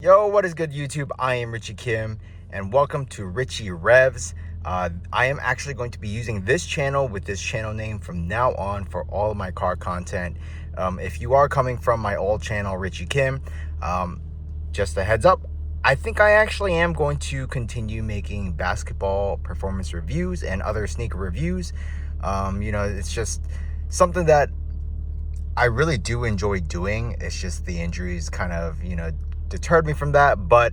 Yo, what is good, YouTube? I am Richie Kim, and welcome to Richie Revs. I am actually going to be using this channel with this channel name from now on for all of my car content. If you are coming from my old channel, Richie Kim, just a heads up, I think I actually am going to continue making basketball performance reviews and other sneaker reviews. It's just something that I really do enjoy doing. It's just the injuries kind of, deterred me from that, but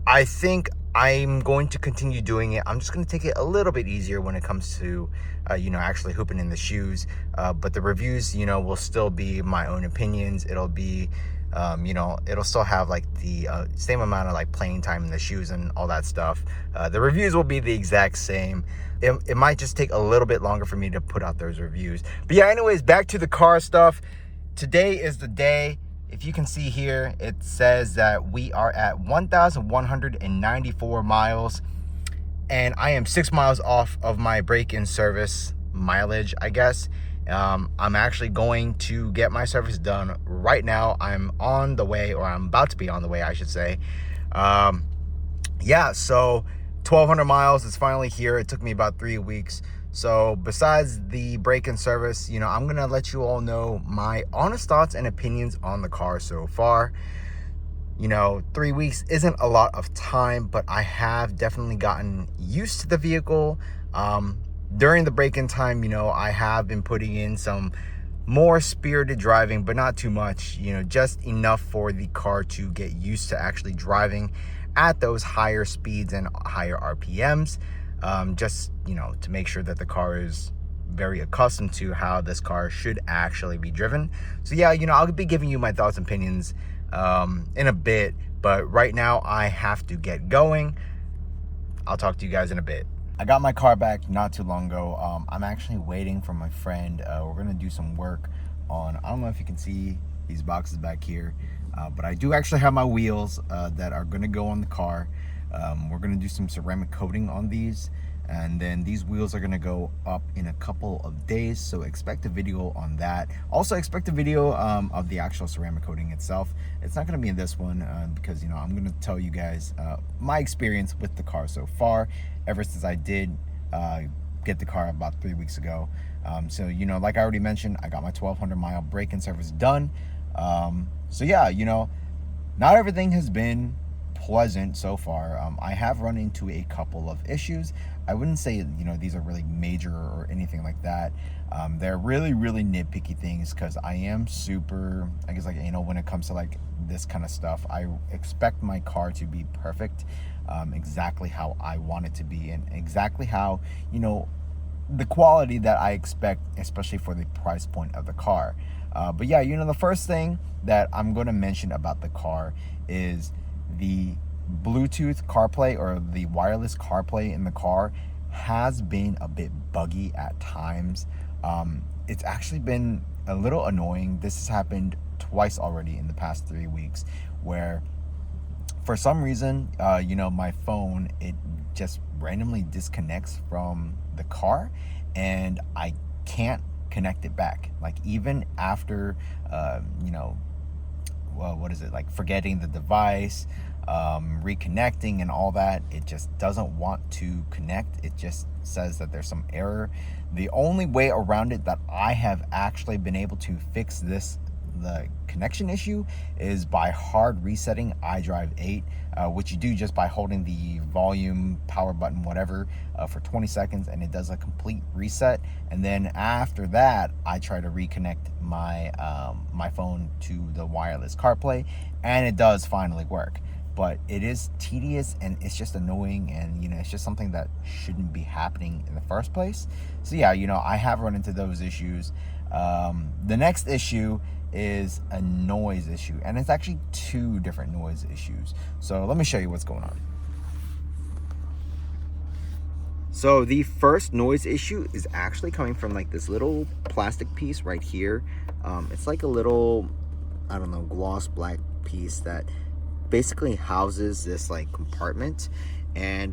I think I'm going to continue doing it. I'm just going to take it a little bit easier when it comes to, actually hooping in the shoes. But the reviews, will still be my own opinions. It'll be, it'll still have like the same amount of like playing time in the shoes and all that stuff. The reviews will be the exact same. It might just take a little bit longer for me to put out those reviews. But yeah, anyways, back to the car stuff. Today is the day. If you can see here, it says that we are at 1,194 miles, and I am 6 miles off of my break-in service mileage, I guess. I'm actually going to get my service done right now. I'm on the way, or I'm about to be on the way, I should say. So 1,200 miles is finally here. It took me about 3 weeks. So besides the break-in service, I'm going to let you all know my honest thoughts and opinions on the car so far. 3 weeks isn't a lot of time, but I have definitely gotten used to the vehicle. During the break-in time, I have been putting in some more spirited driving, but not too much, just enough for the car to get used to actually driving at those higher speeds and higher RPMs. To make sure that the car is very accustomed to how this car should actually be driven. So yeah, I'll be giving you my thoughts and opinions in a bit, but right now I have to get going. I'll talk to you guys in a bit. I got my car back not too long ago. I'm actually waiting for my friend. We're gonna do some work on, I don't know if you can see these boxes back here, but I do actually have my wheels that are gonna go on the car. We're gonna do some ceramic coating on these, and then these wheels are gonna go up in a couple of days, so expect a video on that. Also expect a video of the actual ceramic coating itself. It's not gonna be in this one because I'm gonna tell you guys my experience with the car so far, ever since I did get the car about 3 weeks ago. Like I already mentioned, I got my 1,200 mile break-in service done. Not everything has been pleasant so far. I have run into a couple of issues. I wouldn't say these are really major or anything like that. They're really nitpicky things, because I am super, I guess, when it comes to like this kind of stuff, I expect my car to be perfect, exactly how I want it to be, and exactly how the quality that I expect, especially for the price point of the car. The first thing that I'm going to mention about the car is the Bluetooth CarPlay, or the wireless CarPlay in the car, has been a bit buggy at times. It's actually been a little annoying. This has happened twice already in the past 3 weeks, where for some reason, my phone, it just randomly disconnects from the car, and I can't connect it back. Like, even after, forgetting the device, reconnecting and all that, it just doesn't want to connect. It just says that there's some error. The only way around it that I have actually been able to fix the connection issue, is by hard resetting iDrive 8, which you do just by holding the volume, power button, whatever, for 20 seconds, and it does a complete reset. And then after that, I try to reconnect my my phone to the wireless CarPlay, and it does finally work. But it is tedious, and it's just annoying, and it's just something that shouldn't be happening in the first place. So yeah, I have run into those issues. The next issue is a noise issue, and it's actually 2 different noise issues. So let me show you what's going on. So the first noise issue is actually coming from like this little plastic piece right here. It's like a little, I don't know, gloss black piece that basically houses this like compartment. And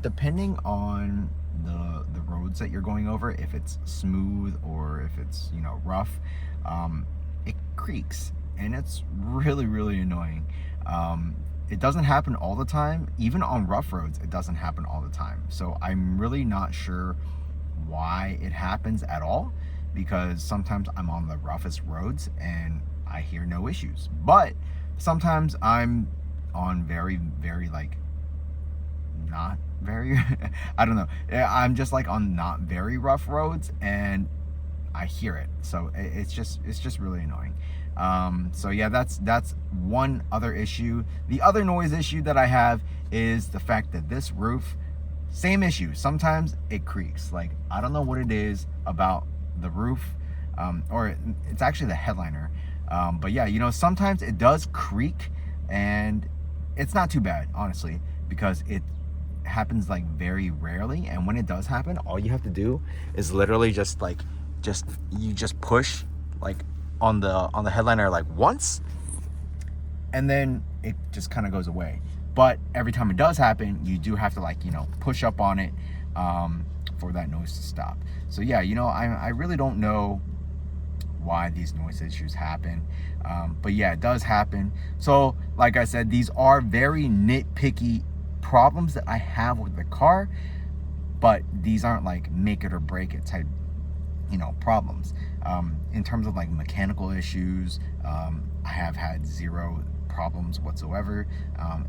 depending on the roads that you're going over, if it's smooth or if it's rough, it creaks. and it's really, really annoying. It doesn't happen all the time. Even on rough roads, it doesn't happen all the time. So I'm really not sure why it happens at all, because sometimes I'm on the roughest roads and I hear no issues. But sometimes I'm on very, very like not very I don't know. I'm just like on not very rough roads and I hear it. So it's just really annoying. So yeah, that's one other issue. The other noise issue that I have is the fact that this roof, same issue. Sometimes it creaks. Like, I don't know what it is about the roof, or it's actually the headliner. But yeah, sometimes it does creak, and it's not too bad, honestly, because it happens like very rarely. And when it does happen, all you have to do is literally just push like on the headliner like once, and then it just kind of goes away. But every time it does happen, you do have to push up on it for that noise to stop. So yeah, I really don't know why these noise issues happen, but yeah, it does happen. So like I said, these are very nitpicky problems that I have with the car, but these aren't like make it or break it type problems. In terms of like mechanical issues, I have had zero problems whatsoever,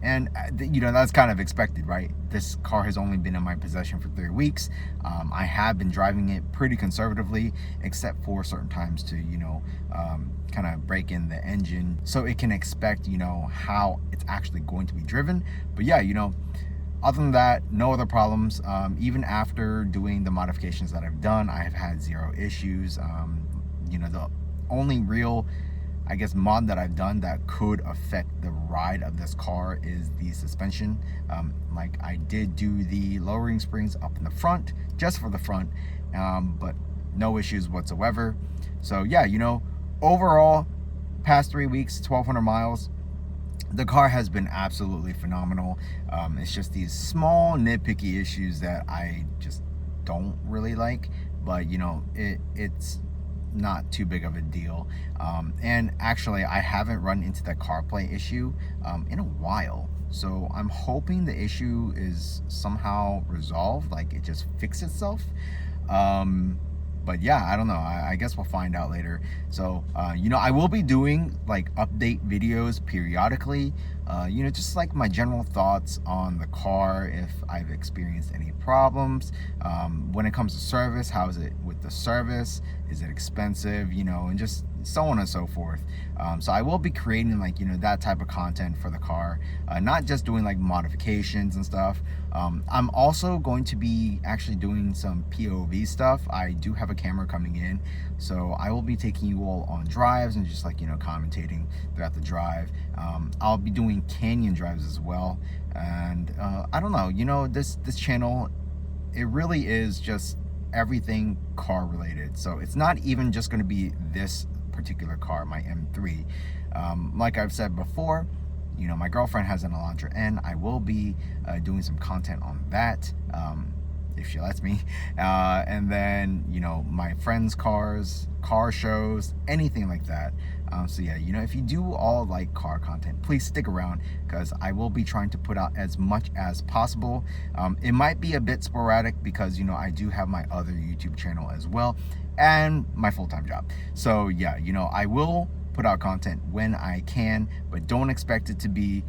and that's kind of expected, right? This car has only been in my possession for 3 weeks. I have been driving it pretty conservatively, except for certain times to kind of break in the engine so it can expect how it's actually going to be driven. But yeah, other than that, no other problems. Even after doing the modifications that I've done, I have had zero issues. The only real, I guess, mod that I've done that could affect the ride of this car is the suspension. Like, I did do the lowering springs up in the front, just for the front, but no issues whatsoever. So yeah, overall, past 3 weeks, 1,200 miles, the car has been absolutely phenomenal. It's just these small nitpicky issues that I just don't really like, but it's not too big of a deal. And actually, I haven't run into the CarPlay issue in a while, so I'm hoping the issue is somehow resolved, like it just fixed itself. But yeah, I don't know. I guess we'll find out later. So, I will be doing like update videos periodically, just like my general thoughts on the car, if I've experienced any problems. When it comes to service, how is it with the service? Is it expensive? And just so on and so forth. So I will be creating like, that type of content for the car, not just doing like modifications and stuff. I'm also going to be actually doing some POV stuff. I do have a camera coming in, so I will be taking you all on drives and just like, commentating throughout the drive. I'll be doing canyon drives as well. And I don't know, this channel, it really is just everything car related. So it's not even just going to be this particular car, my M3. Like I've said before, my girlfriend has an Elantra N. I will be doing some content on that, if she lets me. And then, my friends' cars, car shows, anything like that. So yeah, if you do all like car content, please stick around, because I will be trying to put out as much as possible. It might be a bit sporadic because, I do have my other YouTube channel as well, and my full-time job. So yeah, I will put out content when I can, but don't expect it to be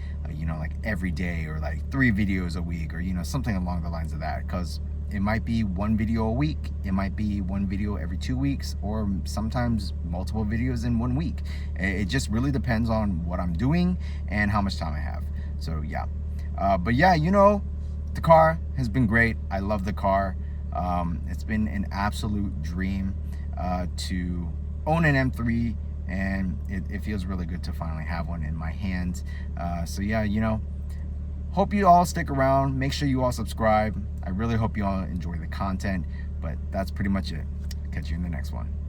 like every day, or like 3 videos a week, or something along the lines of that, because it might be 1 video a week, it might be 1 video every 2 weeks, or sometimes multiple videos in 1 week. It just really depends on what I'm doing and how much time I have. So yeah, but yeah, the car has been great. I love the car. It's been an absolute dream to own an M3, and it feels really good to finally have one in my hands. So yeah, hope you all stick around. Make sure you all subscribe. I really hope you all enjoy the content, but that's pretty much it. Catch you in the next one.